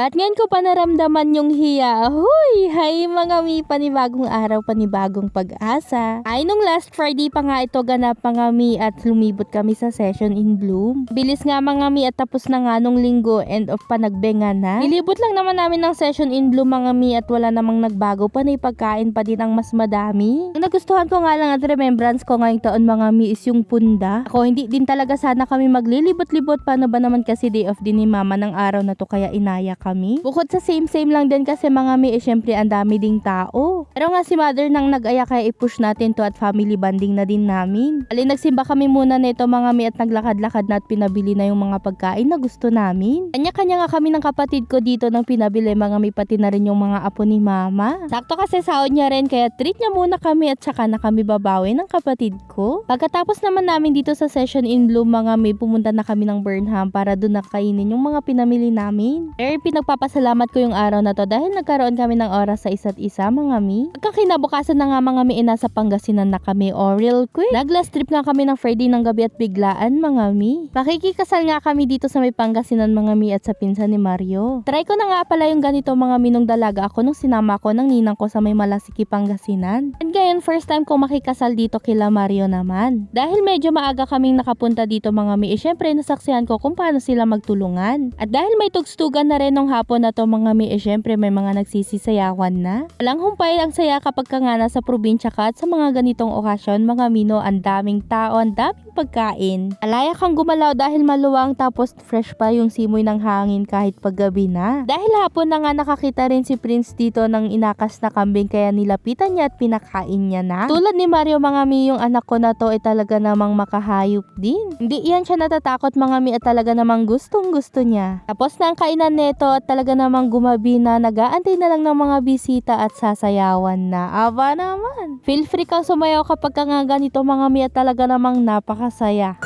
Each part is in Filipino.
At ngayon ko pa naramdaman yung hiya. Huy! Hay mga mi, panibagong araw, panibagong pag-asa. Ay nung last Friday pa nga ito ganap mga mi at lumibot kami sa session in Bloom. Bilis nga mga mi at tapos na nga nung linggo, end of pa nagbenga na. Nilibot lang naman namin ng session in Bloom mga mi at wala namang nagbago pa na pagkain pa din ang mas madami. Ang nagustuhan ko nga lang at remembrance ko ngayong taon mga mi is yung punda. Ako hindi din talaga sana kami maglilibot-libot, paano ba naman kasi day off din ni mama ng araw na to kaya inaya kami. Bukod sa same lang din kasi mga mi syempre ang dami ding tao. Pero nga si mother nang nag-aya kaya i-push natin to at family bonding na din namin. Alin nagsimba kami muna nito mga mi at naglakad-lakad na at pinabili na yung mga pagkain na gusto namin. Kanya-kanya nga kami ng kapatid ko dito nang pinabili mga mi, pati na rin yung mga apo ni mama. Sakto kasi sahod niya rin kaya treat niya muna kami at saka na kami babawi ng kapatid ko. Pagkatapos naman namin dito sa session in Bloom mga mi, pumunta na kami ng Burnham para doon nakainin yung mga pinamili namin. Pero pinagpapasalamat ko yung araw na to dahil nagkaroon kami ng oras sa isa't isa mga mi. Pagkakinabukasan na nga mga mi, nasa Pangasinan na kami real quick. Nag-last trip nga kami ng Friday ng gabi at biglaan mga mi. Pakikikasal nga kami dito sa may Pangasinan mga mi at sa pinsan ni Mario. Try ko na nga pala yung ganito mga mi nung dalaga ako nung sinama ko ng ninang ko sa may Malasiki Pangasinan. And ngayon first time ko makikasal dito kila Mario naman. Dahil medyo maaga kaming nakapunta dito mga mi, syempre nasaksihan ko kung paano sila magtulungan. At dahil may tugstugan na rin nung hapon na to mga mi, syempre may mga nagsisisayawan na. Walang humpay ang saya kapag ka nga nasa probinsya ka at sa mga ganitong okasyon mga mino, ang daming tao, ang daming pagkain. Alaya kang gumalaw dahil maluwang tapos fresh pa yung simoy ng hangin kahit paggabi na. Dahil hapon na nga nakakita rin si Prince dito ng inakas na kambing kaya nilapitan niya at pinakain niya na. Tulad ni Mario mga mi, yung anak ko na to ay talaga namang makahayop din. Hindi yan siya natatakot mga mi at talaga namang gustong gusto niya. Tapos na ang kainan neto at talaga namang gumabi na, nag-aantay na lang ng mga bisita at sasayawan na. Aba naman. Feel free kang sumayaw kapag ka nga ganito mga mi at talaga namang napakasaya.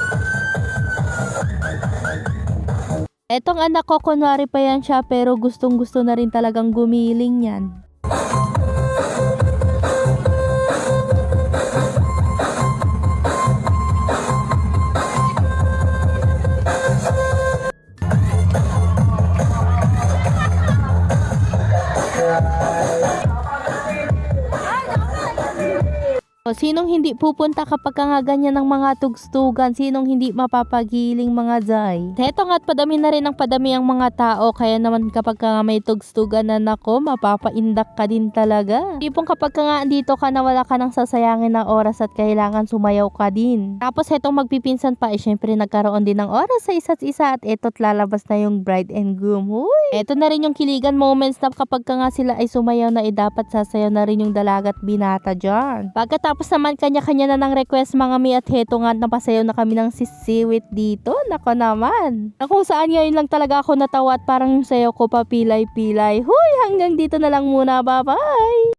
Etong anak ko kunwari pa yan siya pero gustong gusto na rin talagang gumiling yan. Sinong hindi pupunta kapag nga ganyan ng mga tugstugan? Sinong hindi mapapagiling mga zay? Heto nga't padami na rin ang padami ang mga tao, kaya naman kapag nga may tugstugan na nako, mapapaindak ka din talaga. Tipong kapag nga andito ka na wala ka nang sasayangin ng oras at kailangan sumayaw ka din. Tapos hetong magpipinsan pa, syempre nagkaroon din ng oras sa isa't isa at eto't lalabas na yung bride and groom. Huy! Eto na rin yung kiligan moments na kapag nga sila ay sumayaw na dapat sasayaw na rin yung dalaga at binata dyan. Pagkatapos naman kanya-kanya na ng request mga mi at heto nga napasayaw na kami ng sisiwit dito. Nako naman. Na kung saan ngayon lang talaga ako natawa at parang yung sayaw ko pa pilay-pilay. Huy! Hanggang dito na lang muna. Bye-bye!